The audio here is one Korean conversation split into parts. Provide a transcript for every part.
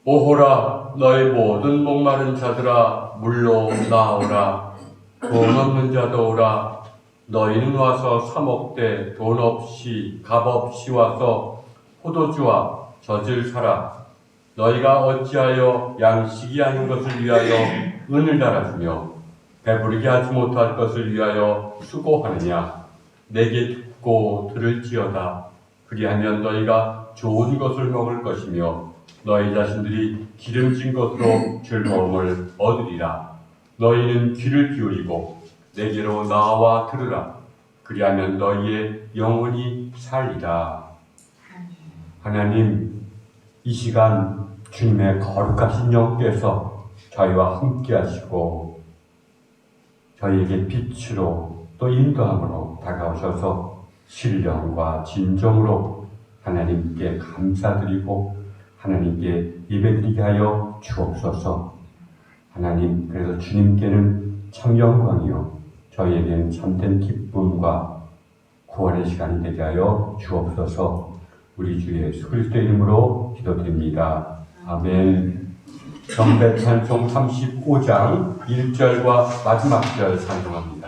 오호라 너희 모든 목마른 자들아 물로 나오라. 돈 없는 자도 오라. 너희는 와서 사 먹되 돈 없이 값 없이 와서 포도주와 젖을 사라. 너희가 어찌하여 양식이 아닌 것을 위하여 은을 달아주며 배부르게 하지 못할 것을 위하여 수고하느냐. 내게 듣고 들을지어다. 그리하면 너희가 좋은 것을 먹을 것이며 너희 자신들이 기름진 것으로 즐거움을 얻으리라. 너희는 귀를 기울이고 내게로 나와 들으라. 그리하면 너희의 영혼이 살리라. 하나님, 이 시간 주님의 거룩하신 영께서 저희와 함께 하시고 저희에게 빛으로 또 인도함으로 다가오셔서 신령과 진정으로 하나님께 감사드리고 하나님께 예배드리게 하여 주옵소서. 하나님, 그래서 주님께는 참 영광이요 저희에게는 참된 기쁨과 구원의 시간이 되게 하여 주옵소서. 우리 주 예수 그리스도의 이름으로 기도드립니다. 아멘. 정배 찬송 35장 1절과 마지막 절 찬송합니다.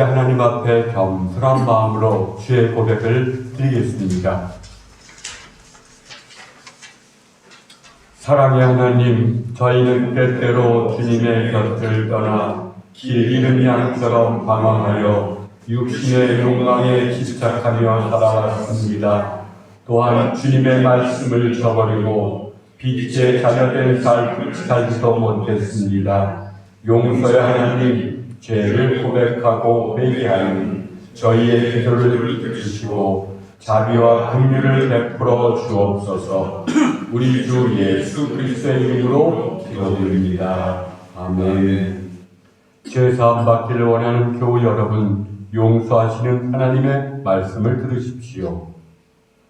이제 하나님 앞에 겸손한 마음으로 주의 고백을 드리겠습니다. 사랑의 하나님, 저희는 때때로 주님의 곁을 떠나 길 잃은 양처럼 방황하여 육신의 욕망에 집착하며 살아왔습니다. 또한 주님의 말씀을 저버리고 빛에 자녀된 살지도 못했습니다. 용서의 하나님, 죄를 고백하고 회개하는 저희의 기도를 들으시고 자비와 긍휼을 베풀어 주옵소서. 우리 주 예수 그리스도의 이름으로 기도드립니다. 아멘. 죄사함 받기를 원하는 교우 여러분, 용서하시는 하나님의 말씀을 들으십시오.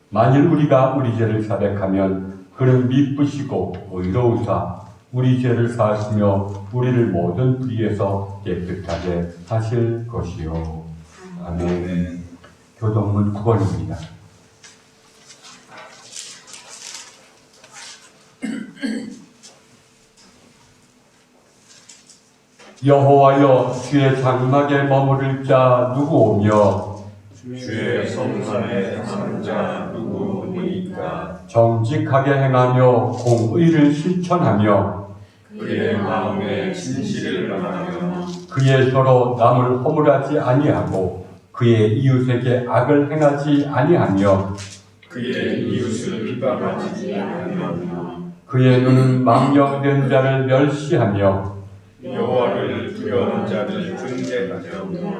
만일 우리가 우리 죄를 자백하면 그는 미쁘시고 의로우사 우리 죄를 사하시며 우리를 모든 불의에서 깨끗하게 하실 것이요. 아멘. 교동문 9번입니다. 여호와여, 주의 장막에 머무를 자 누구 오며 주의 성산에 사는 자 누구니까. 정직하게 행하며 공의를 실천하며 그의 마음에 진실을 말하며 그의 혀로 남을 허물하지 아니하고 그의 이웃에게 악을 행하지 아니하며 그의 이웃을 비방하지 아니하며 그의 눈은 망령된 자를 멸시하며 여호와를 두려워하는 자를 grund대하며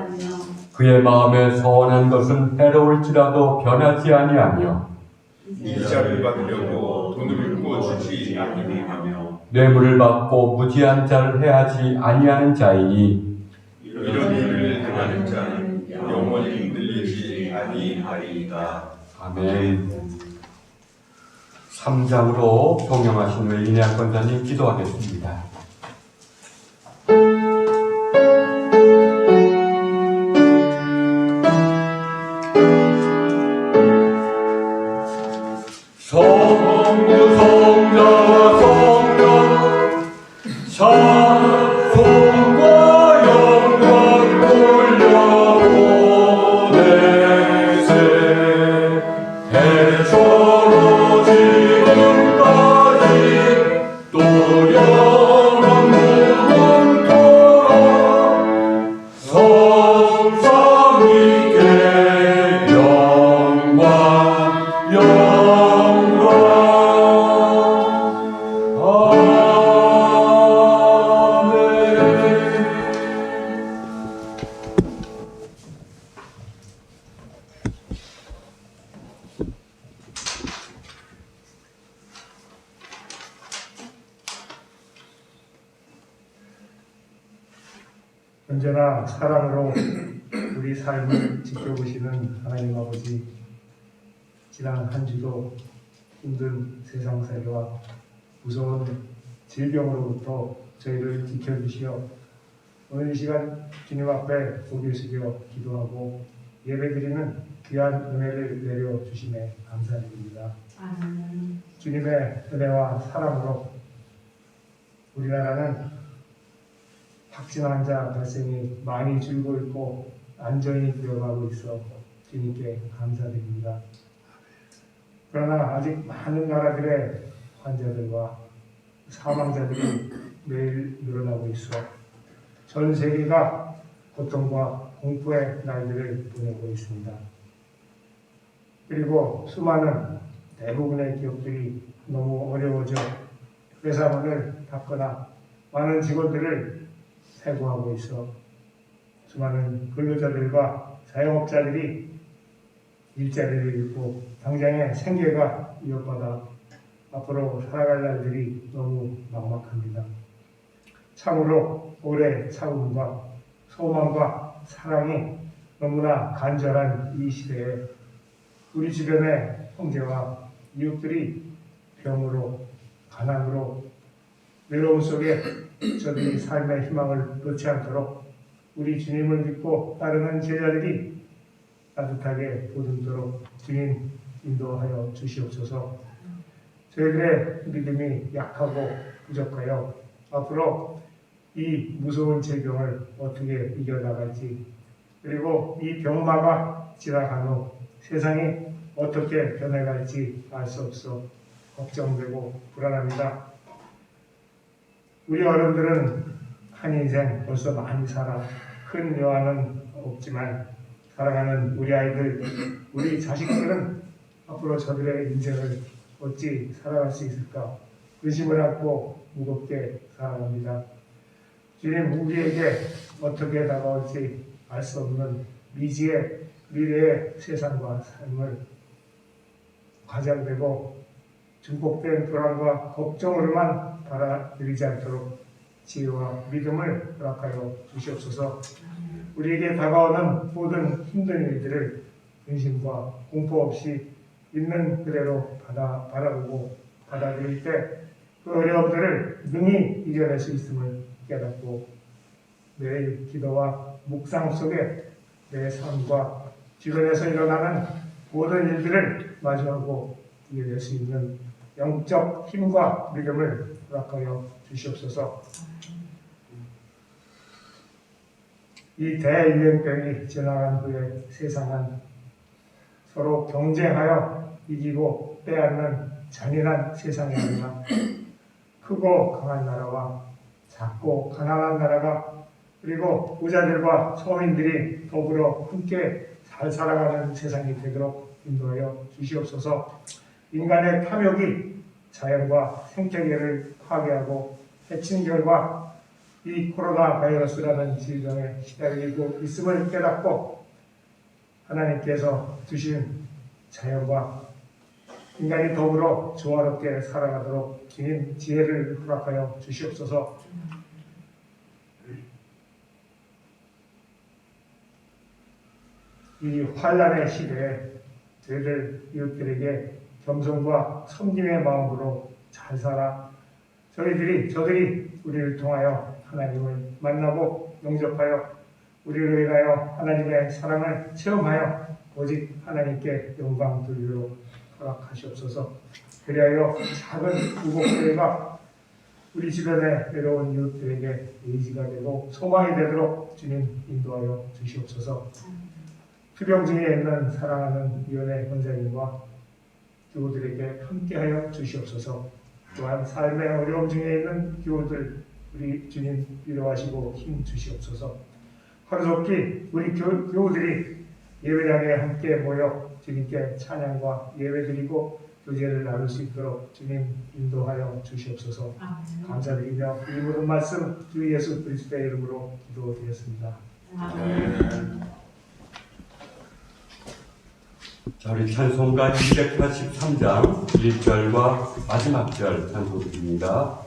그의 마음에 서원한 것은 해로울지라도 변하지 아니하며 이자를 받으려고 돈을 구워주지 아니하며 뇌물을 받고 무지한 자를 해하지 아니하는 자이니 이런 일을 행하는 자는 영원히 흔들리지 아니하리이다. 아멘. 3장으로 동행하신 외인의 권사님 기도하겠습니다. 성부 성자 성령 찬송과 영광 돌려보내세 해처로 지금까지 또 영원 무궁토록 성삼위께 영광 언제나 사랑으로 우리 삶을 지켜보시는 하나님 아버지, 지난 한 주도 힘든 세상살이와 무서운 질병으로부터 저희를 지켜주시어 오늘 이 시간 주님 앞에 고개 숙여 기도하고 예배드리는 귀한 은혜를 내려주심에 감사드립니다. 주님의 은혜와 사랑으로 우리나라는 확진 환자 발생이 많이 줄고 있고 안전이 되어가고 있어 주님께 감사드립니다. 그러나 아직 많은 나라들의 환자들과 사망자들이 매일 늘어나고 있어 전 세계가 고통과 공포의 날들을 보내고 있습니다. 그리고 수많은 대부분의 기업들이 너무 어려워져 회사문을 닫거나 많은 직원들을 해고하고 있어 수많은 근로자들과 자영업자들이 일자리를 잃고 당장의 생계가 위협받아 앞으로 살아갈 날들이 너무 막막합니다. 참으로 오래 참음과 소망과 사랑이 너무나 간절한 이 시대에 우리 주변의 형제와 이웃들이 병으로, 가난으로, 외로움 속에 저들이 삶의 희망을 놓지 않도록 우리 주님을 믿고 따르는 제자들이 따뜻하게 보듬도록 주님 인도하여 주시옵소서. 저희들의 믿음이 약하고 부족하여 앞으로 이 무서운 질병을 어떻게 이겨나갈지, 그리고 이 병마가 지나간 후 세상이 어떻게 변해갈지 알 수 없어 걱정되고 불안합니다. 우리 어른들은 한 인생 벌써 많이 살아 큰 여한은 없지만 살아가는 우리 아이들, 우리 자식들은 앞으로 저들의 인생을 어찌 살아갈 수 있을까 의심을 안고 무겁게 살아갑니다. 주님, 우리에게 어떻게 다가올지 알 수 없는 미지의 미래의 세상과 삶을 과장되고 증폭된 불안과 걱정으로만 받아들이지 않도록 지혜와 믿음을 허락하여 주시옵소서. 우리에게 다가오는 모든 힘든 일들을 근심과 공포 없이 있는 그대로 바라보고 받아들일 때 그 어려움들을 능히 이겨낼 수 있음을 깨닫고 매일 기도와 묵상 속에 내 삶과 주변에서 일어나는 모든 일들을 마주하고 이겨낼 수 있는 영적 힘과 믿음을 허락하여 주시옵소서. 이 대유행병이 지나간 후에 세상은 서로 경쟁하여 이기고 빼앗는 잔인한 세상이 아니라 크고 강한 나라와 작고 가난한 나라가, 그리고 부자들과 서민들이 더불어 함께 잘 살아가는 세상이 되도록 인도하여 주시옵소서. 인간의 탐욕이 자연과 생태계를 파괴하고 해친 결과 이 코로나 바이러스라는 질병에 시달리고 있음을 깨닫고 하나님께서 주신 자연과 인간이 더불어 조화롭게 살아가도록 주님 지혜를 허락하여 주시옵소서. 이 환난의 시대에 저희들 이웃들에게 겸손과 섬김의 마음으로 잘 살아 저들이 우리를 통하여 하나님을 만나고 영접하여 우리를 위하여 하나님의 사랑을 체험하여 오직 하나님께 영광 돌리도록 허락하시옵소서. 그리하여 작은 우복교회가 우리 주변의 외로운 이웃들에게 의지가 되고 소망이 되도록 주님 인도하여 주시옵소서. 투병 중에 있는 사랑하는 위원회 원장님과 교우들에게 함께하여 주시옵소서. 또한 삶의 어려움 중에 있는 교우들 우리 주님 위로하시고 힘 주시옵소서. 하루속히 우리 교우들이 예배당에 함께 모여 주님께 찬양과 예배드리고 교제를 나눌 수 있도록 주님 인도하여 주시옵소서. 감사드리며 이 모든 말씀 주 예수 그리스도의 이름으로 기도드렸습니다. 자, 우리 찬송가 283장 1절과 마지막 절 찬송드립니다.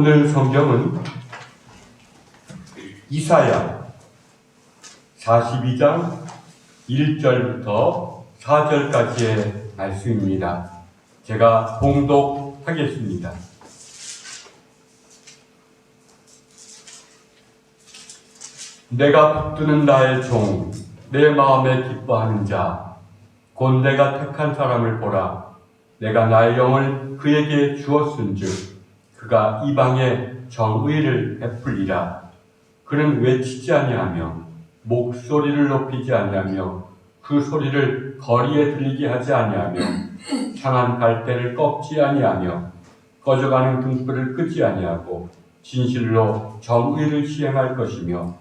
오늘 성경은 이사야 42장 1절부터 4절까지의 말씀입니다. 제가 봉독하겠습니다. 내가 붙드는 나의 종, 내 마음에 기뻐하는 자, 곧 내가 택한 사람을 보라. 내가 나의 영을 그에게 주었은즉 그가 이방에 정의를 베풀리라. 그는 외치지 아니하며 목소리를 높이지 아니하며 그 소리를 거리에 들리게 하지 아니하며 상한 갈대를 꺾지 아니하며 꺼져가는 등불을 끄지 아니하고 진실로 정의를 시행할 것이며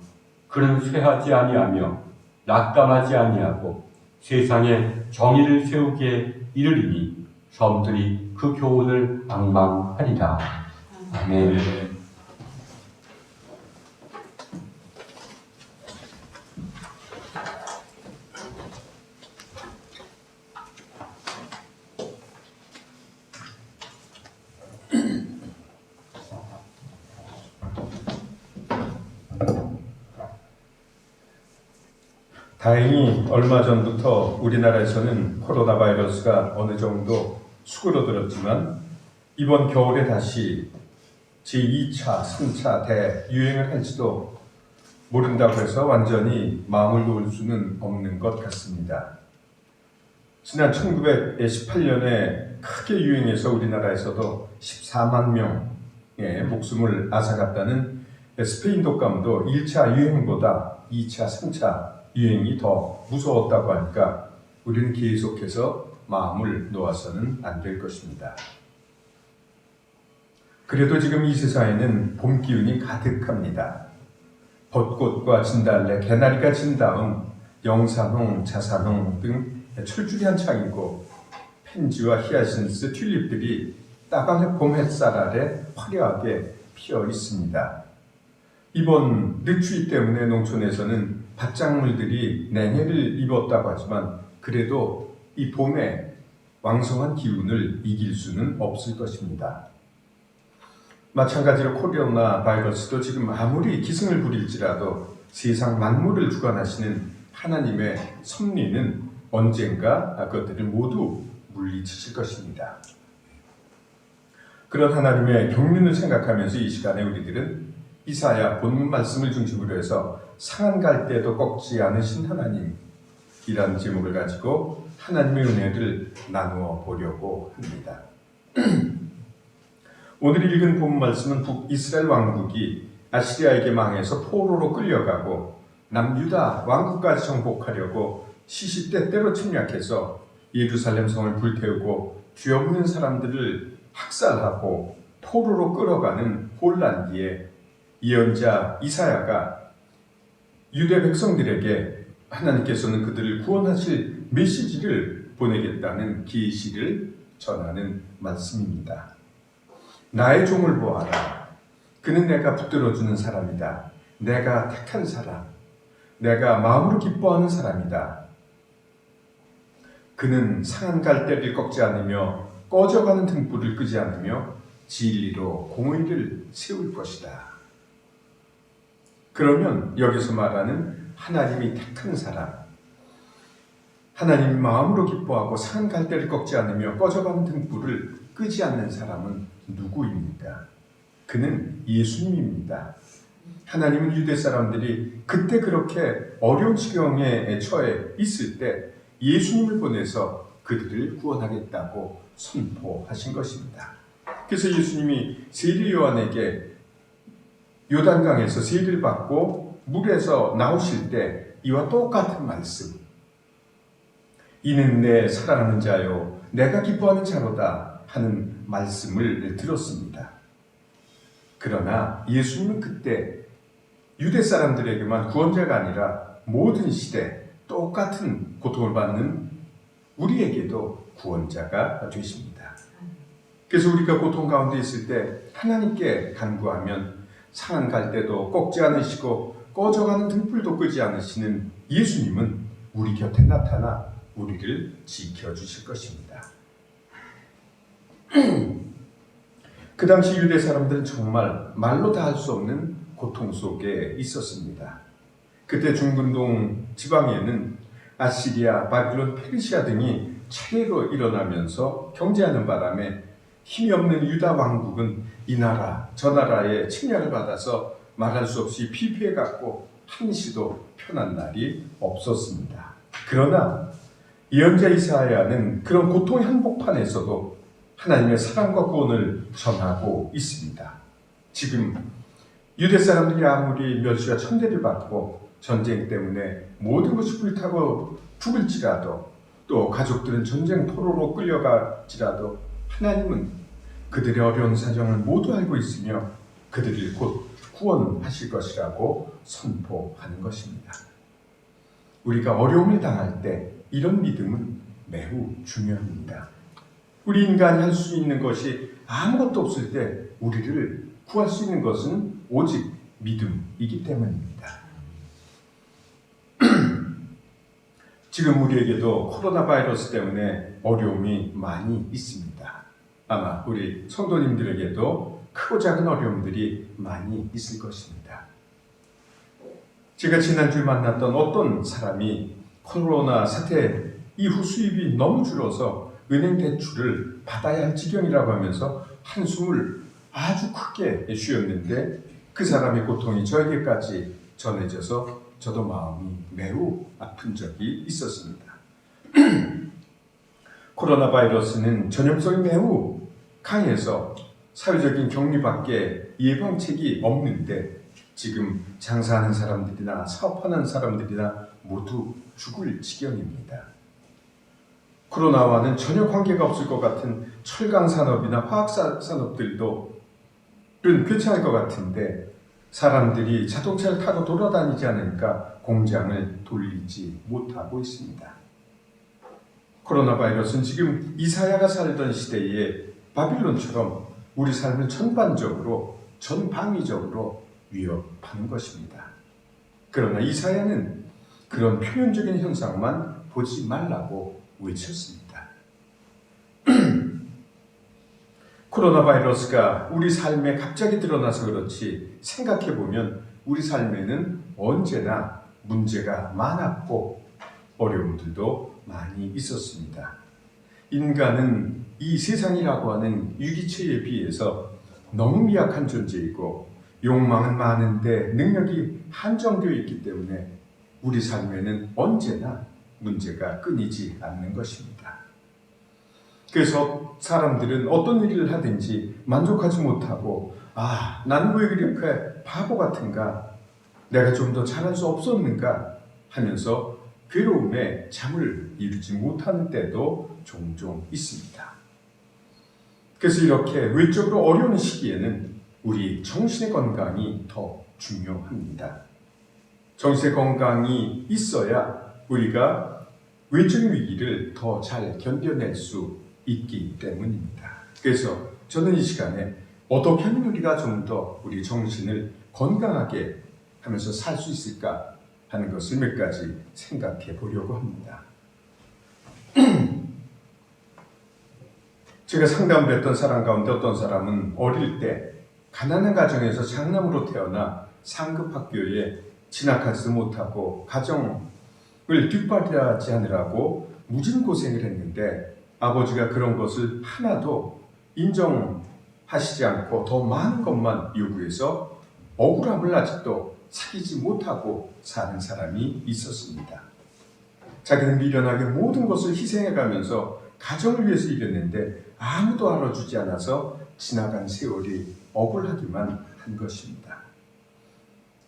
그는 쇠하지 아니하며 낙감하지 아니하고 세상에 정의를 세우기에 이르리니 섬들이 그 교훈을 앙망하리라. 아멘. 다행히 얼마 전부터 우리나라에서는 코로나 바이러스가 어느 정도 수그러들었지만 이번 겨울에 다시 제2차, 3차 대유행을 할지도 모른다고 해서 완전히 마음을 놓을 수는 없는 것 같습니다. 지난 1918년에 크게 유행해서 우리나라에서도 14만 명의 목숨을 앗아갔다는 스페인 독감도 1차 유행보다 2차, 3차 유행이 더 무서웠다고 하니까 우리는 계속해서 마음을 놓아서는 안 될 것입니다. 그래도 지금 이 세상에는 봄 기운이 가득합니다. 벚꽃과 진달래, 개나리가 진 다음 영산홍, 자산홍 등 철쭉이 한창이고 펜지와 히아신스, 튤립들이 따가운 봄 햇살 아래 화려하게 피어 있습니다. 이번 늑추위 때문에 농촌에서는 밭작물들이 냉해를 입었다고 하지만 그래도 이 봄에 왕성한 기운을 이길 수는 없을 것입니다. 마찬가지로 코로나 바이러스도 지금 아무리 기승을 부릴지라도 세상 만물을 주관하시는 하나님의 섭리는 언젠가 그것들을 모두 물리치실 것입니다. 그런 하나님의 경륜을 생각하면서 이 시간에 우리들은 이사야 본문 말씀을 중심으로 해서 상한 갈대도 꺾지 않으신 하나님이라는 제목을 가지고 하나님의 은혜를 나누어 보려고 합니다. 오늘 읽은 본문 말씀은 북이스라엘 왕국이 아시리아에게 망해서 포로로 끌려가고 남유다 왕국까지 정복하려고 시시때때로 침략해서 예루살렘 성을 불태우고 죄 없는 사람들을 학살하고 포로로 끌어가는 혼란기에 예언자 이사야가 유대 백성들에게 하나님께서는 그들을 구원하실 메시지를 보내겠다는 계시를 전하는 말씀입니다. 나의 종을 보아라. 그는 내가 붙들어주는 사람이다. 내가 택한 사람. 내가 마음으로 기뻐하는 사람이다. 그는 상한 갈대를 꺾지 않으며 꺼져가는 등불을 끄지 않으며 진리로 공의를 세울 것이다. 그러면 여기서 말하는 하나님이 택한 사람, 하나님이 마음으로 기뻐하고 상한 갈대를 꺾지 않으며 꺼져가는 등불을 끄지 않는 사람은 누구입니까? 그는 예수님입니다. 하나님은 유대 사람들이 그때 그렇게 어려운 지경에 처해 있을 때 예수님을 보내서 그들을 구원하겠다고 선포하신 것입니다. 그래서 예수님이 세례 요한에게 요단강에서 세례를 받고 물에서 나오실 때 이와 똑같은 말씀, 이는 내 사랑하는 자요 내가 기뻐하는 자로다 하는 말씀을 들었습니다. 그러나 예수님은 그때 유대 사람들에게만 구원자가 아니라 모든 시대 똑같은 고통을 받는 우리에게도 구원자가 되십니다. 그래서 우리가 고통 가운데 있을 때 하나님께 간구하면 상한 갈대도 꺾지 않으시고 꺼져가는 등불도 끄지 않으시는 예수님은 우리 곁에 나타나 우리를 지켜주실 것입니다. 그 당시 유대 사람들은 정말 말로 다 할 수 없는 고통 속에 있었습니다. 그때 중근동 지방에는 아시리아, 바빌론, 페르시아 등이 차례로 일어나면서 경제하는 바람에 힘이 없는 유다 왕국은 이 나라 저 나라의 침략을 받아서 말할 수 없이 피폐해갔고 한시도 편한 날이 없었습니다. 그러나 예언자 이사야는 그런 고통의 한복판에서도 하나님의 사랑과 구원을 전하고 있습니다. 지금 유대 사람들이 아무리 멸시와 천대를 받고 전쟁 때문에 모든 것이 불타고 죽을지라도 또 가족들은 전쟁 포로로 끌려갈지라도 하나님은 그들의 어려운 사정을 모두 알고 있으며 그들을 곧 구원하실 것이라고 선포하는 것입니다. 우리가 어려움을 당할 때 이런 믿음은 매우 중요합니다. 우리 인간이 할 수 있는 것이 아무것도 없을 때 우리를 구할 수 있는 것은 오직 믿음이기 때문입니다. 지금 우리에게도 코로나 바이러스 때문에 어려움이 많이 있습니다. 아마 우리 성도님들에게도 크고 작은 어려움들이 많이 있을 것입니다. 제가 지난주에 만났던 어떤 사람이 코로나 사태 이후 수입이 너무 줄어서 은행 대출을 받아야 할 지경이라고 하면서 한숨을 아주 크게 쉬었는데 그 사람의 고통이 저에게까지 전해져서 저도 마음이 매우 아픈 적이 있었습니다. 코로나 바이러스는 전염성이 매우 강해서 사회적인 격리밖에 예방책이 없는데 지금 장사하는 사람들이나 사업하는 사람들이나 모두 죽을 지경입니다. 코로나와는 전혀 관계가 없을 것 같은 철강 산업이나 화학 산업들도 괜찮을 것 같은데 사람들이 자동차를 타고 돌아다니지 않으니까 공장을 돌리지 못하고 있습니다. 코로나 바이러스는 지금 이사야가 살던 시대에 바빌론처럼 우리 삶을 전반적으로 전방위적으로 위협하는 것입니다. 그러나 이사야는 그런 표면적인 현상만 보지 말라고 외쳤습니다. 코로나 바이러스가 우리 삶에 갑자기 드러나서 그렇지 생각해보면 우리 삶에는 언제나 문제가 많았고 어려움들도 많이 있었습니다. 인간은 이 세상이라고 하는 유기체에 비해서 너무 미약한 존재이고 욕망은 많은데 능력이 한정되어 있기 때문에 우리 삶에는 언제나 문제가 끊이지 않는 것입니다. 그래서 사람들은 어떤 일을 하든지 만족하지 못하고 나는 왜 이렇게 바보 같은가? 내가 좀 더 잘할 수 없었는가? 하면서 괴로움에 잠을 이루지 못하는 때도 종종 있습니다. 그래서 이렇게 외적으로 어려운 시기에는 우리 정신의 건강이 더 중요합니다. 정신의 건강이 있어야 우리가 외적인 위기를 더 잘 견뎌낼 수 있기 때문입니다. 그래서 저는 이 시간에 어떻게 하면 우리가 좀 더 우리 정신을 건강하게 하면서 살 수 있을까 하는 것을 몇 가지 생각해 보려고 합니다. 제가 상담을 했던 사람 가운데 어떤 사람은 어릴 때 가난한 가정에서 장남으로 태어나 상급 학교에 진학하지 못하고 가정을 뒷바라지 하느라고 무진 고생을 했는데 아버지가 그런 것을 하나도 인정하시지 않고 더 많은 것만 요구해서 억울함을 아직도 사귀지 못하고 사는 사람이 있었습니다. 자기는 미련하게 모든 것을 희생해가면서 가정을 위해서 일했는데 아무도 알아주지 않아서 지나간 세월이 억울하기만 한 것입니다.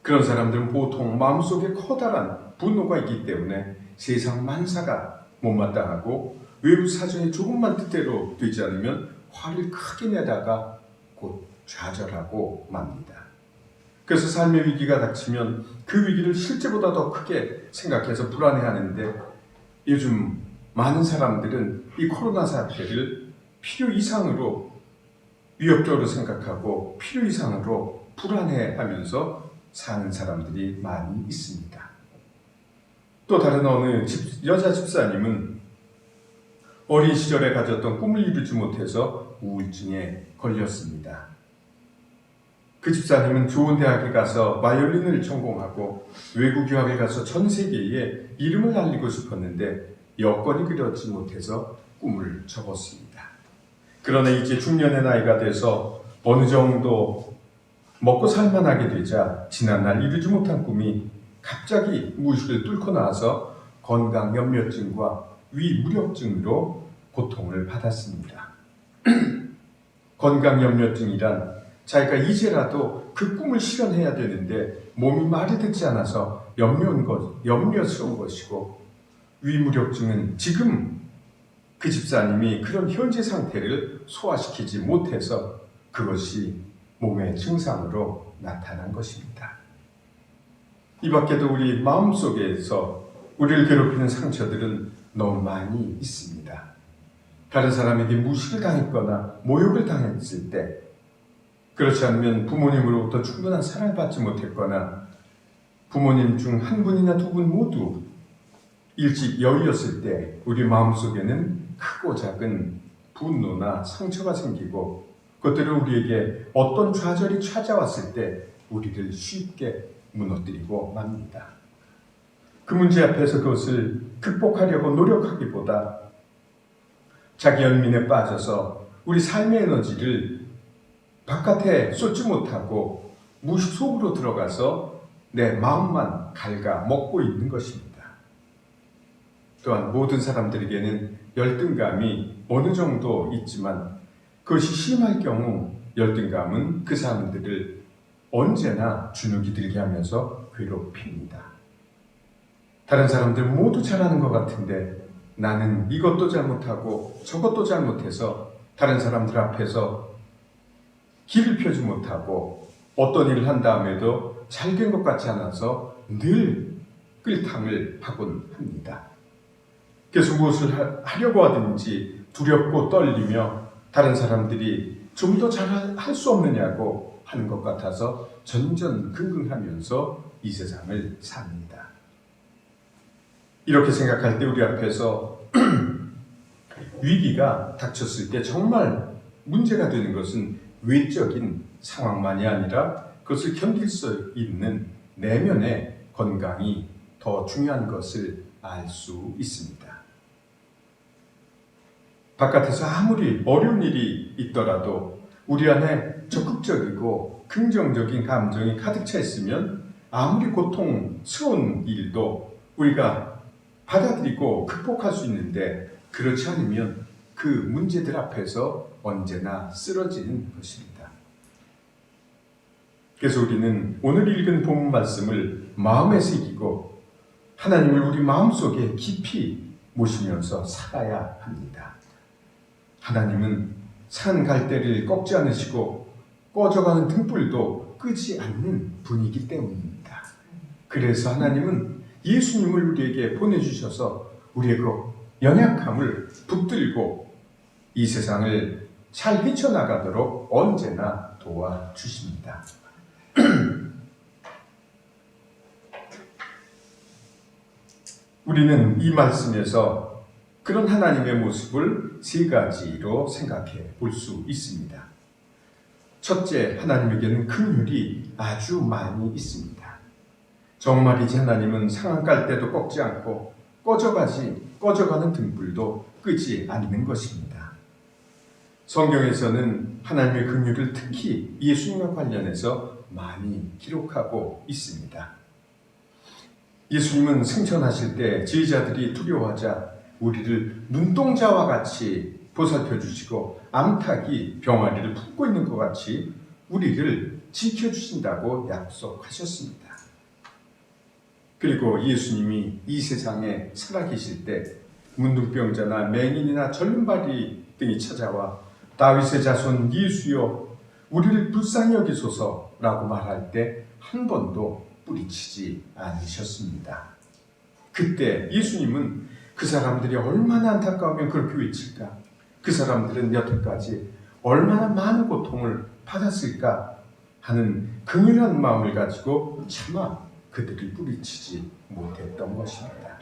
그런 사람들은 보통 마음속에 커다란 분노가 있기 때문에 세상 만사가 못마땅하고 외부 사정이 조금만 뜻대로 되지 않으면 화를 크게 내다가 곧 좌절하고 맙니다. 그래서 삶의 위기가 닥치면 그 위기를 실제보다 더 크게 생각해서 불안해하는데 요즘 많은 사람들은 이 코로나 사태를 필요 이상으로 위협적으로 생각하고 필요 이상으로 불안해하면서 사는 사람들이 많이 있습니다. 또 다른 어느 여자 집사님은 어린 시절에 가졌던 꿈을 이루지 못해서 우울증에 걸렸습니다. 그 집사님은 좋은 대학에 가서 바이올린을 전공하고 외국 유학에 가서 전 세계에 이름을 알리고 싶었는데 여건이 그렇지 못해서 꿈을 접었습니다. 그러나 이제 중년의 나이가 돼서 어느 정도 먹고 살만하게 되자 지난날 이루지 못한 꿈이 갑자기 무의식을 뚫고 나와서 건강염려증과 위무력증으로 고통을 받았습니다. 건강염려증이란 자기가 이제라도 그 꿈을 실현해야 되는데 몸이 말이 듣지 않아서 염려스러운 것이고, 위무력증은 지금 그 집사님이 그런 현재 상태를 소화시키지 못해서 그것이 몸의 증상으로 나타난 것입니다. 이 밖에도 우리 마음속에서 우리를 괴롭히는 상처들은 너무 많이 있습니다. 다른 사람에게 무시를 당했거나 모욕을 당했을 때, 그렇지 않으면 부모님으로부터 충분한 사랑을 받지 못했거나 부모님 중 한 분이나 두 분 모두 일찍 여의었을 때 우리 마음속에는 크고 작은 분노나 상처가 생기고, 그것들을 우리에게 어떤 좌절이 찾아왔을 때 우리를 쉽게 무너뜨리고 맙니다. 그 문제 앞에서 그것을 극복하려고 노력하기보다 자기 연민에 빠져서 우리 삶의 에너지를 바깥에 쏟지 못하고 무의식 속으로 들어가서 내 마음만 갉아먹고 있는 것입니다. 또한 모든 사람들에게는 열등감이 어느 정도 있지만 그것이 심할 경우 열등감은 그 사람들을 언제나 주눅이 들게 하면서 괴롭힙니다. 다른 사람들 모두 잘하는 것 같은데 나는 이것도 잘못하고 저것도 잘못해서 다른 사람들 앞에서 길을 펴지 못하고 어떤 일을 한 다음에도 잘 된 것 같지 않아서 늘 끌탕을 하곤 합니다. 그래서 무엇을 하려고 하든지 두렵고 떨리며 다른 사람들이 좀 더 잘 할 수 없느냐고 하는 것 같아서 전전긍긍하면서 이 세상을 삽니다. 이렇게 생각할 때 우리 앞에서 위기가 닥쳤을 때 정말 문제가 되는 것은 외적인 상황만이 아니라 그것을 견딜 수 있는 내면의 건강이 더 중요한 것을 알 수 있습니다. 바깥에서 아무리 어려운 일이 있더라도 우리 안에 적극적이고 긍정적인 감정이 가득 차 있으면 아무리 고통스러운 일도 우리가 받아들이고 극복할 수 있는데, 그렇지 않으면 그 문제들 앞에서 언제나 쓰러지는 것입니다. 그래서 우리는 오늘 읽은 본문 말씀을 마음에 새기고 하나님을 우리 마음속에 깊이 모시면서 살아야 합니다. 하나님은 산 갈대를 꺾지 않으시고 꺼져가는 등불도 끄지 않는 분이기 때문입니다. 그래서 하나님은 예수님을 우리에게 보내주셔서 우리의 그 연약함을 붙들고 이 세상을 잘 헤쳐나가도록 언제나 도와주십니다. 우리는 이 말씀에서 그런 하나님의 모습을 세 가지로 생각해 볼 수 있습니다. 첫째, 하나님에게는 긍휼이 아주 많이 있습니다. 정말이지 하나님은 상한 갈대도 꺾지 않고 꺼져가는 등불도 끄지 않는 것입니다. 성경에서는 하나님의 긍휼을 특히 예수님과 관련해서 많이 기록하고 있습니다. 예수님은 승천하실 때 제자들이 두려워하자 우리를 눈동자와 같이 보살펴 주시고 암탉이 병아리를 품고 있는 것 같이 우리를 지켜주신다고 약속하셨습니다. 그리고 예수님이 이 세상에 살아계실 때 문둥병자나 맹인이나 절름발이 등이 찾아와 다윗의 자손 예수여 우리를 불쌍히 여기소서라고 말할 때 한 번도 뿌리치지 않으셨습니다. 그때 예수님은 그 사람들이 얼마나 안타까우면 그렇게 외칠까? 그 사람들은 여태까지 얼마나 많은 고통을 받았을까 하는 긍휼한 마음을 가지고 차마 그들을 뿌리치지 못했던 것입니다.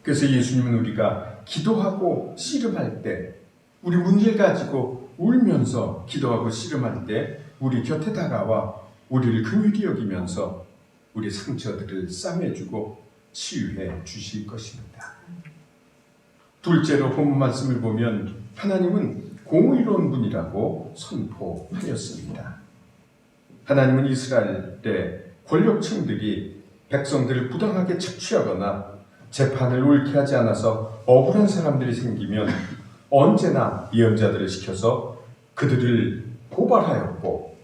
그래서 예수님은 우리가 기도하고 씨름할 때, 우리 문제를 가지고 울면서 기도하고 씨름할 때 우리 곁에 다가와 우리를 긍휼히 여기면서 우리 상처들을 싸매주고 치유해 주실 것입니다. 둘째로 본문 말씀을 보면 하나님은 공의로운 분이라고 선포하였습니다. 하나님은 이스라엘의 권력층들이 백성들을 부당하게 착취하거나 재판을 옳게 하지 않아서 억울한 사람들이 생기면 언제나 예언자들을 시켜서 그들을 고발하였고,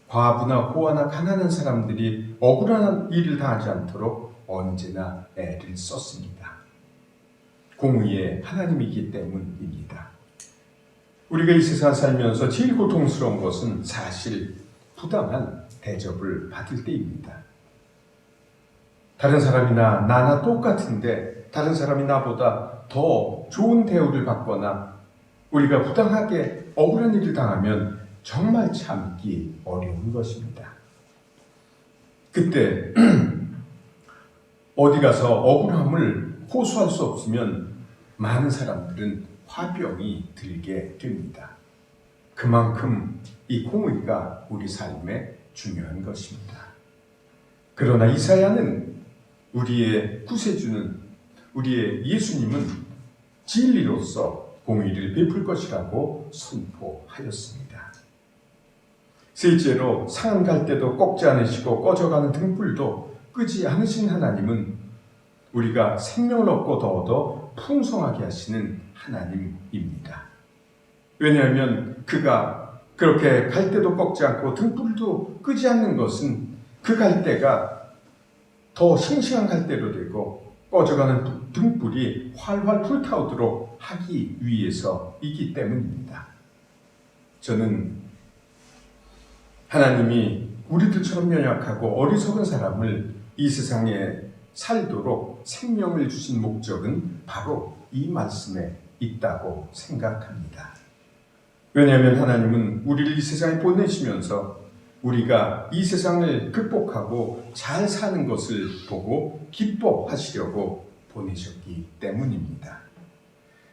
과부나 고아나 가난한 사람들이 억울한 일을 당하지 않도록 언제나 애를 썼습니다. 공의의 하나님이기 때문입니다. 우리가 이 세상 살면서 제일 고통스러운 것은 사실 부당한 대접을 받을 때입니다. 다른 사람이나 나나 똑같은데 다른 사람이 나보다 더 좋은 대우를 받거나 우리가 부당하게 억울한 일을 당하면 정말 참기 어려운 것입니다. 그때 어디 가서 억울함을 호소할 수 없으면 많은 사람들은 화병이 들게 됩니다. 그만큼 이 공의가 우리 삶에 중요한 것입니다. 그러나 이사야는 우리의 구세주는, 우리의 예수님은 진리로서 공의를 베풀 것이라고 선포하였습니다. 셋째로 상한 갈대도 꺾지 않으시고 꺼져가는 등불도 끄지 않으신 하나님은 우리가 생명을 얻고 더더 풍성하게 하시는 하나님입니다. 왜냐하면 그가 그렇게 갈대도 꺾지 않고 등불도 끄지 않는 것은 그 갈대가 더 싱싱한 갈대로 되고 꺼져가는 등불이 활활 불타오도록 하기 위해서이기 때문입니다. 저는 하나님이 우리들처럼 연약하고 어리석은 사람을 이 세상에 살도록 생명을 주신 목적은 바로 이 말씀에 있다고 생각합니다. 왜냐하면 하나님은 우리를 이 세상에 보내시면서 우리가 이 세상을 극복하고 잘 사는 것을 보고 기뻐하시려고 보내셨기 때문입니다.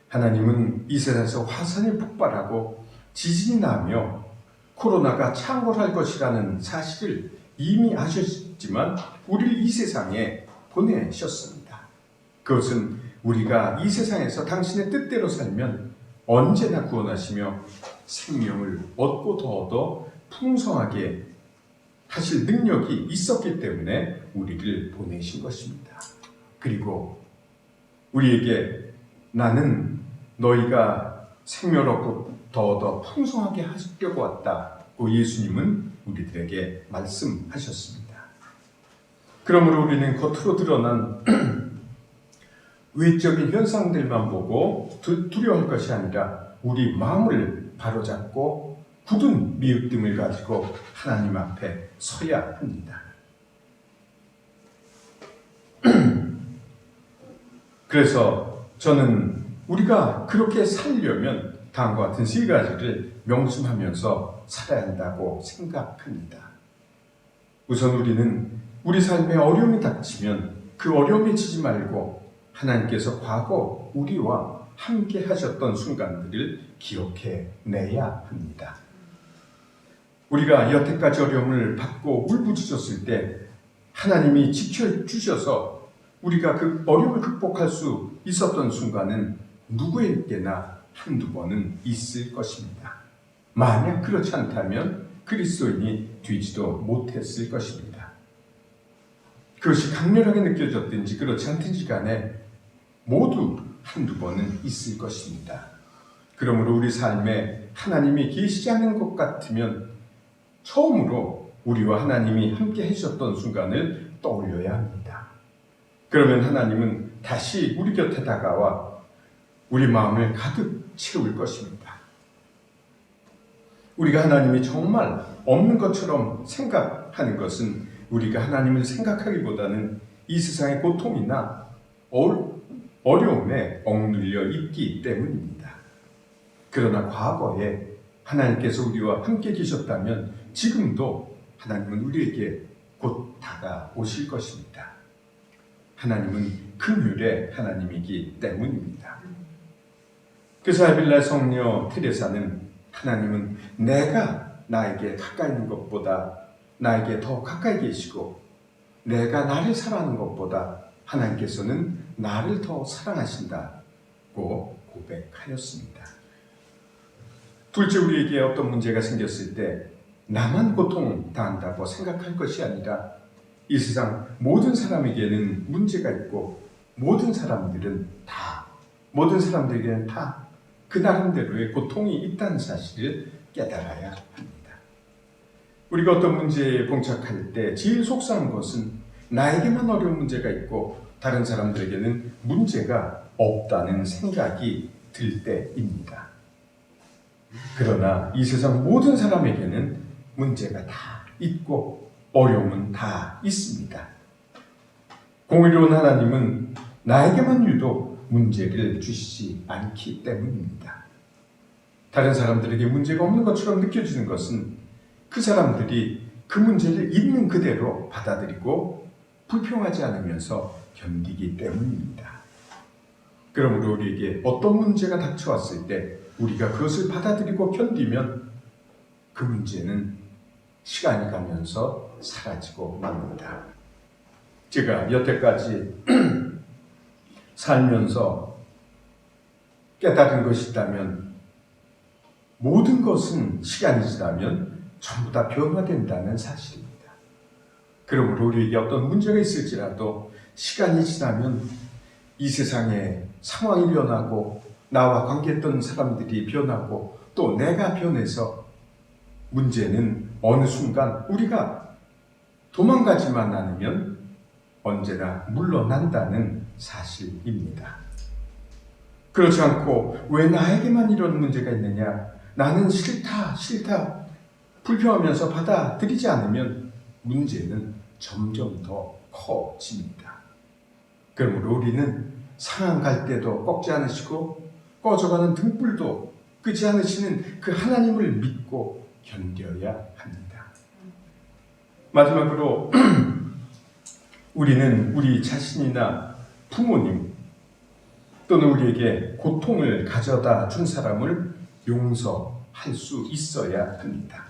하나님은 이 세상에서 화산이 폭발하고 지진이 나며 코로나가 창궐할 것이라는 사실을 이미 아셨지만 우리를 이 세상에 보내셨습니다. 그것은 우리가 이 세상에서 당신의 뜻대로 살면 언제나 구원하시며 생명을 얻고 더 얻어 풍성하게 하실 능력이 있었기 때문에 우리를 보내신 것입니다. 그리고 우리에게 나는 너희가 생명을 얻고 더 얻어 풍성하게 하시려고 왔다고 예수님은 우리들에게 말씀하셨습니다. 그러므로 우리는 겉으로 드러난 외적인 현상들만 보고 두려워할 것이 아니라 우리 마음을 바로잡고 굳은 믿음을 가지고 하나님 앞에 서야 합니다. 그래서 저는 우리가 그렇게 살려면 다음과 같은 세 가지를 명심하면서 살아야 한다고 생각합니다. 우선 우리는 우리 삶에 어려움이 닥치면 그 어려움에 지지 말고 하나님께서 과거 우리와 함께 하셨던 순간들을 기억해내야 합니다. 우리가 여태까지 어려움을 받고 울부짖었을 때 하나님이 지켜주셔서 우리가 그 어려움을 극복할 수 있었던 순간은 누구에게나 한두 번은 있을 것입니다. 만약 그렇지 않다면 그리스도인이 되지도 못했을 것입니다. 그것이 강렬하게 느껴졌든지 그렇지 않든지 간에 모두 한두 번은 있을 것입니다. 그러므로 우리 삶에 하나님이 계시지 않는 것 같으면 처음으로 우리와 하나님이 함께 해주셨던 순간을 떠올려야 합니다. 그러면 하나님은 다시 우리 곁에 다가와 우리 마음을 가득 채울 것입니다. 우리가 하나님이 정말 없는 것처럼 생각하는 것은 우리가 하나님을 생각하기보다는 이 세상의 고통이나 어려움에 억눌려 있기 때문입니다. 그러나 과거에 하나님께서 우리와 함께 계셨다면 지금도 하나님은 우리에게 곧 다가오실 것입니다. 하나님은 긍휼의 하나님이기 때문입니다. 그래서 아빌라 성녀 테레사는 하나님은 내가 나에게 가까이 있는 것보다 나에게 더 가까이 계시고 내가 나를 사랑하는 것보다 하나님께서는 나를 더 사랑하신다고 고백하였습니다. 둘째, 우리에게 어떤 문제가 생겼을 때 나만 고통당한다고 생각할 것이 아니라 이 세상 모든 사람에게는 문제가 있고 모든 사람들에게는 다 그 나름대로의 고통이 있다는 사실을 깨달아야 합니다. 우리가 어떤 문제에 봉착할 때 제일 속상한 것은 나에게만 어려운 문제가 있고 다른 사람들에게는 문제가 없다는 생각이 들 때입니다. 그러나 이 세상 모든 사람에게는 문제가 다 있고 어려움은 다 있습니다. 공의로운 하나님은 나에게만 유독 문제를 주시지 않기 때문입니다. 다른 사람들에게 문제가 없는 것처럼 느껴지는 것은 그 사람들이 그 문제를 있는 그대로 받아들이고 불평하지 않으면서 견디기 때문입니다. 그러므로 우리에게 어떤 문제가 닥쳐왔을 때 우리가 그것을 받아들이고 견디면 그 문제는 시간이 가면서 사라지고 맙니다. 제가 여태까지 살면서 깨달은 것이 있다면 모든 것은 시간이 지나면 전부 다 변화된다는 사실입니다. 그러므로 우리에게 어떤 문제가 있을지라도 시간이 지나면 이 세상의 상황이 변하고 나와 관계했던 사람들이 변하고 또 내가 변해서 문제는 어느 순간 우리가 도망가지만 않으면 언제나 물러난다는 사실입니다. 그렇지 않고 왜 나에게만 이런 문제가 있느냐, 나는 싫다 불평하면서 받아들이지 않으면 문제는 점점 더 커집니다. 그러므로 우리는 상한 갈 때도 꺾지 않으시고 꺼져가는 등불도 끄지 않으시는 그 하나님을 믿고 견뎌야 합니다. 마지막으로 우리는 우리 자신이나 부모님 또는 우리에게 고통을 가져다 준 사람을 용서할 수 있어야 합니다.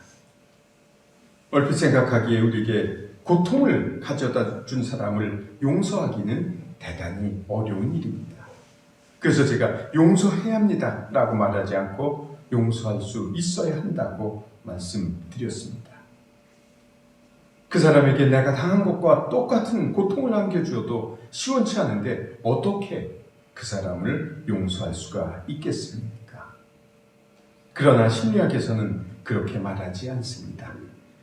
얼핏 생각하기에 우리에게 고통을 가져다 준 사람을 용서하기는 대단히 어려운 일입니다. 그래서 제가 용서해야 합니다 라고 말하지 않고 용서할 수 있어야 한다고 말씀드렸습니다. 그 사람에게 내가 당한 것과 똑같은 고통을 안겨주어도 시원치 않은데 어떻게 그 사람을 용서할 수가 있겠습니까? 그러나 심리학에서는 그렇게 말하지 않습니다.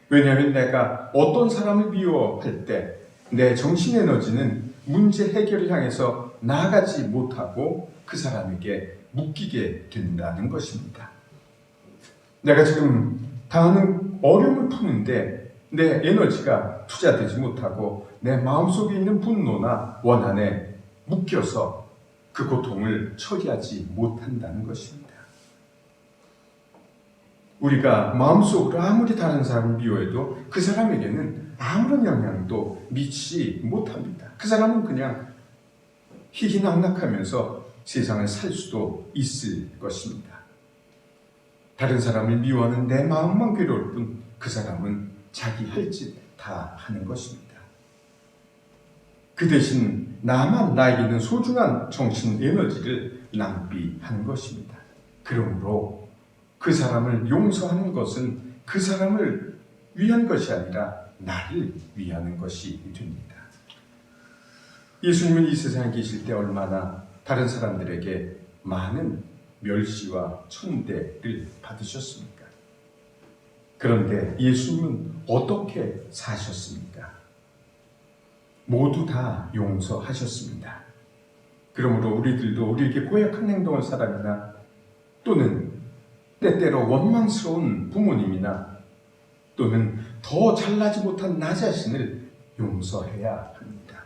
왜냐하면 내가 어떤 사람을 미워할 때 내 정신 에너지는 문제 해결을 향해서 나아가지 못하고 그 사람에게 묶이게 된다는 것입니다. 내가 지금 당하는 어려움을 푸는데 내 에너지가 투자되지 못하고 내 마음속에 있는 분노나 원한에 묶여서 그 고통을 처리하지 못한다는 것입니다. 우리가 마음속으로 아무리 다른 사람을 미워해도 그 사람에게는 아무런 영향도 미치지 못합니다. 그 사람은 그냥 희희낙낙하면서 세상을 살 수도 있을 것입니다. 다른 사람을 미워하는 내 마음만 괴로울 뿐 그 사람은 자기 할 짓 다 하는 것입니다. 그 대신 나만 나에게 있는 소중한 정신 에너지를 낭비하는 것입니다. 그러므로 그 사람을 용서하는 것은 그 사람을 위한 것이 아니라 나를 위하는 것이 됩니다. 예수님은 이 세상에 계실 때 얼마나 다른 사람들에게 많은 멸시와 천대를 받으셨습니까? 그런데 예수님은 어떻게 사셨습니까? 모두 다 용서하셨습니다. 그러므로 우리들도 우리에게 고약한 행동을 사람이나 또는 때때로 원망스러운 부모님이나 또는 더 잘나지 못한 나 자신을 용서해야 합니다.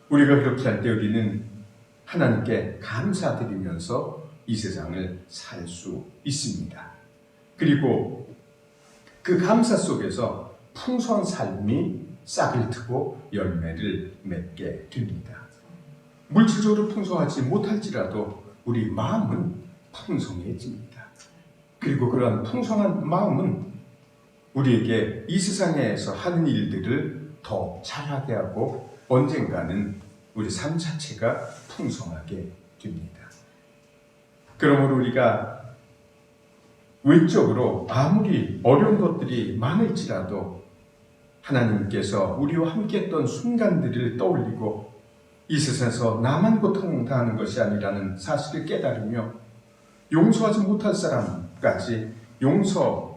우리가 그렇게 할 때 우리는 하나님께 감사드리면서 이 세상을 살 수 있습니다. 그리고 그 감사 속에서 풍성한 삶이 싹을 트고 열매를 맺게 됩니다. 물질적으로 풍성하지 못할지라도 우리 마음은 풍성해집니다. 그리고 그러한 풍성한 마음은 우리에게 이 세상에서 하는 일들을 더 잘하게 하고 언젠가는 우리 삶 자체가 풍성하게 됩니다. 그러므로 우리가 외적으로 아무리 어려운 것들이 많을지라도 하나님께서 우리와 함께했던 순간들을 떠올리고 이 세상에서 나만 고통당하는 것이 아니라는 사실을 깨달으며 용서하지 못할 사람까지 용서하는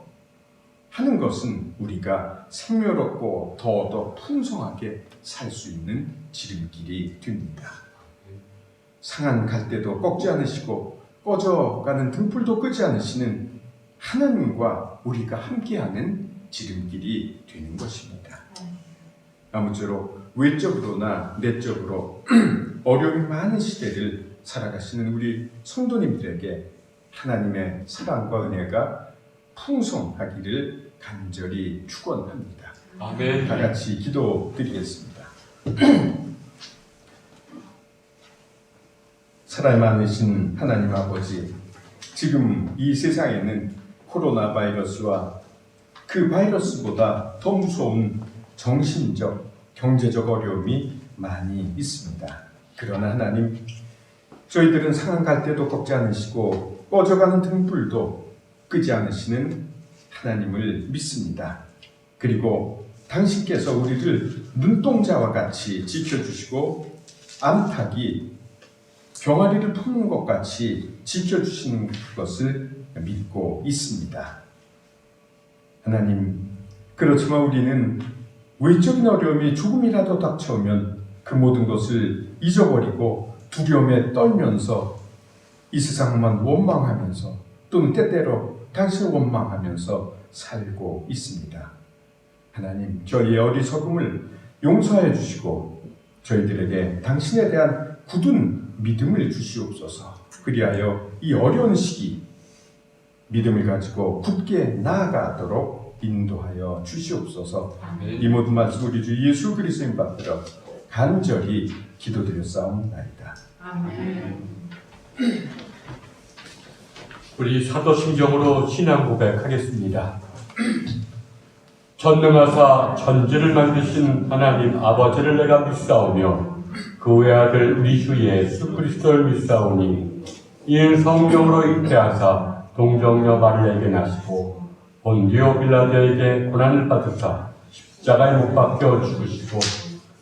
것은 우리가 생명롭고 더더 풍성하게 살 수 있는 지름길이 됩니다. 상한 갈대도 꺾지 않으시고 꺼져가는 등불도 끄지 않으시는 하나님과 우리가 함께하는 지름길이 되는 것입니다. 아무쪼록 외적으로나 내적으로 어려움이 많은 시대를 살아가시는 우리 성도님들에게 하나님의 사랑과 은혜가 풍성하기를 간절히 축원합니다. 아멘. 다 같이 기도드리겠습니다. 사랑 많으신 하나님 아버지, 지금 이 세상에는 코로나 바이러스와 그 바이러스보다 더 무서운 정신적, 경제적 어려움이 많이 있습니다. 그러나 하나님, 저희들은 상한 갈대도 꺾지 않으시고 꺼져가는 등불도 끄지 않으시는 하나님을 믿습니다. 그리고 당신께서 우리를 눈동자와 같이 지켜주시고 암탉이 병아리를 품는 것 같이 지켜주시는 것을 믿고 있습니다. 하나님, 그렇지만 우리는 외적인 어려움이 조금이라도 닥쳐오면 그 모든 것을 잊어버리고 두려움에 떨면서 이 세상만 원망하면서 또는 때때로 당신을 원망하면서 살고 있습니다. 하나님, 저희의 어리석음을 용서하여 주시고 저희들에게 당신에 대한 굳은 믿음을 주시옵소서. 그리하여 이 어려운 시기 믿음을 가지고 굳게 나아가도록 인도하여 주시옵소서. 아멘. 이 모든 말씀 우리 주 예수 그리스도인 받들어 간절히 기도드렸사옵나이다. 우리 사도신경으로 신앙 고백하겠습니다. 전능하사 천지를 만드신 하나님 아버지를 내가 믿사오며 그 외아들 우리 주 예수 그리스도를 믿사오니 이는 성령으로 잉태하사 동정녀 마리아에게 나시고 본디오 빌라도에게 고난을 받으사 십자가에 못 박혀 죽으시고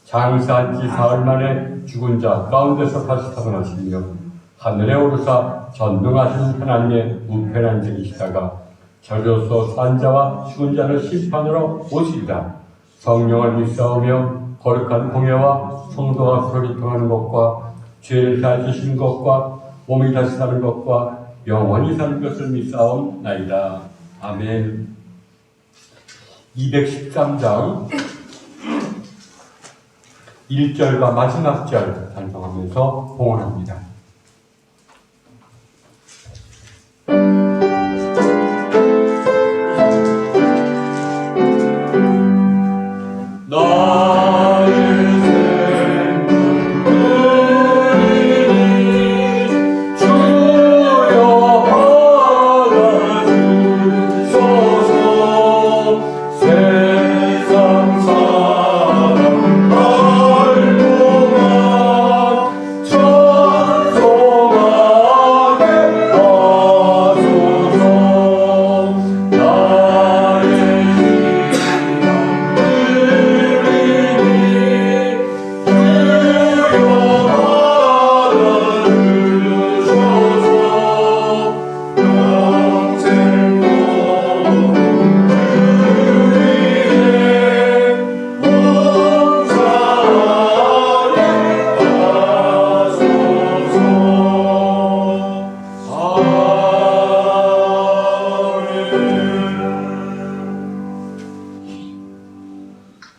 장사한 지 사흘 만에 죽은 자 가운데서 다시 살아나시며 하늘에 오르사 전능하신 하나님의 우편한 자이시다가 저로서 산 자와 죽은 자를 심판으로 오시리라. 성령을 믿사오며 거룩한 공예와 성도가 서로 통하는 것과 죄를 다주시는 것과 몸이 다시 사는 것과 영원히 사는 것을 믿사옵나이다. 아멘. 213장 1절과 마지막 절 단성하면서 봉헌합니다.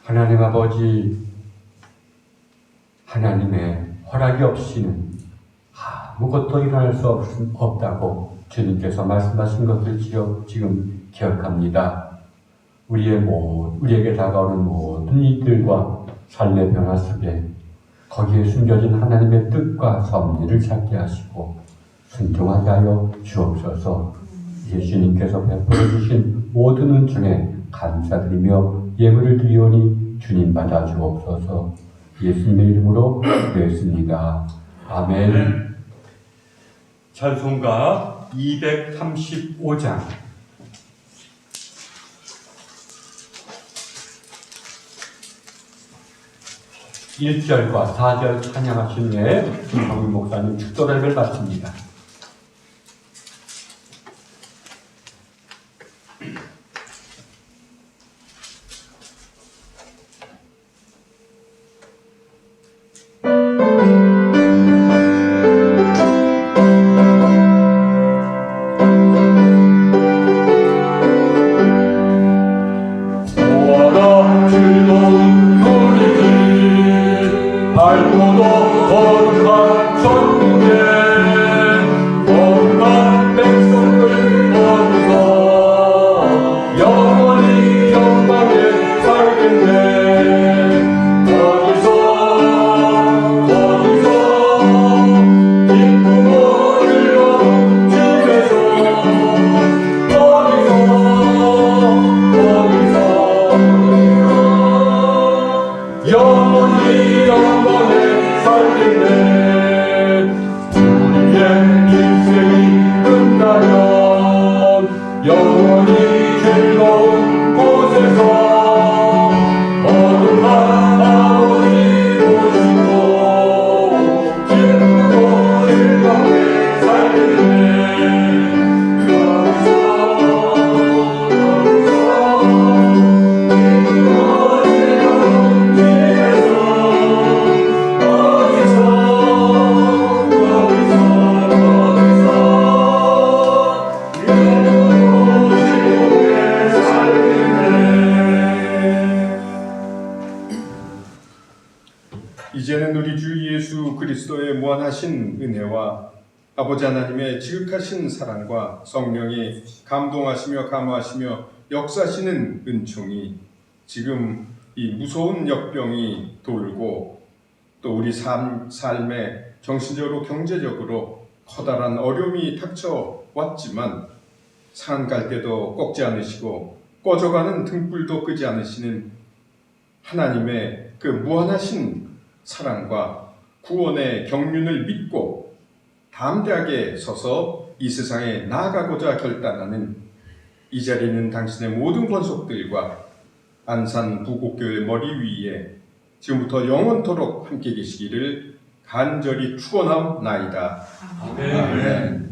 하나님 아버지, 하나님의 허락이 없이는 아무것도 일어날 수 없다고 주님께서 말씀하신 것을 지금 기억합니다. 우리에게 다가오는 모든 일들과 삶의 변화 속에 거기에 숨겨진 하나님의 뜻과 섭리를 찾게 하시고 순종하게 하여 주옵소서. 예수님께서 베풀어 주신 모든 은총에 감사드리며 예물을 드리오니 주님 받아 주옵소서. 예수님의 이름으로 기도했습니다. 아멘. 찬송가 235장 1절과 4절 찬양하신 후에 김성민 목사님 축도를 받습니다. 이제는 우리 주 예수 그리스도의 무한하신 은혜와 아버지 하나님의 지극하신 사랑과 성령이 감동하시며 감화하시며 역사하시는 은총이 지금 이 무서운 역병이 돌고 또 우리 삶에 정신적으로 경제적으로 커다란 어려움이 닥쳐왔지만 산 갈 때도 꺾지 않으시고 꺼져가는 등불도 끄지 않으시는 하나님의 그 무한하신 사랑과 구원의 경륜을 믿고 담대하게 서서 이 세상에 나아가고자 결단하는 이 자리에 있는 당신의 모든 권속들과 안산 부곡교회 머리 위에 지금부터 영원토록 함께 계시기를 간절히 축원하옵나이다. 아멘. 아멘.